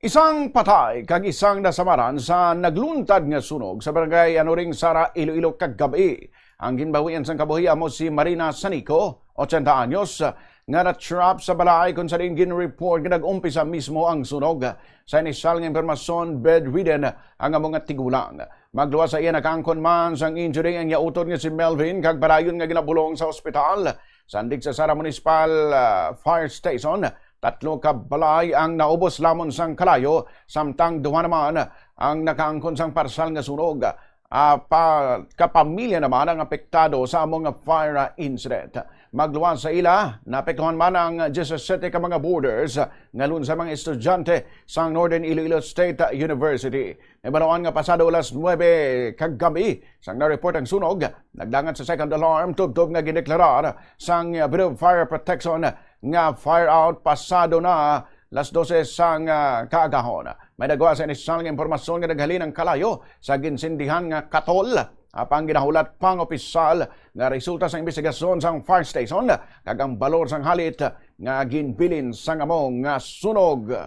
Isang patay kag isang nasamaran sa nagluntad nga sunog sa barangay Sara, Iloilo kagabi. Ang ginbawian sang kabuhi amo si Marina Sanico, 80 anyos, nga na-trap sa balay kung saan gin-report nga nag-umpisa mismo ang sunog. Sa inisyal nga impormasyon, bedridden ang mga Tigulang. Magluwa sa iya nakangkon man sang injury ang yautod nga si Melvin kag barayon nga ginabulong sa ospital. Sandig sa Sara Municipal Fire Station, 3 ka balay ang naubos lamon sang kalayo, samtang 2 naman ang nakaangkon sang parsal nga sunog. Kapamilya naman ang apektado sa mga fire incident. Magluwas sa ila, naapektuhan man ang 17 ka mga boarders ngalun sa mga estudyante sa Northern Iloilo State University. Ibalawaan nga pasado alas 9 kagabi sang na-report ang sunog. Nagdangat sa second alarm, tubtob nga gideklarar sang Bureau of Fire Protection nga fire out pasado na alas 12 sang kaagahon. May nagawa sa inisyal nga impormasyon nga naghalin ang kalayo sa ginsindihan nga katol. Apang ginahulat pang opisyal nga resulta sa investigasyon sang fire station kag ang balor sang halit nga ginbilin sang among nga sunog.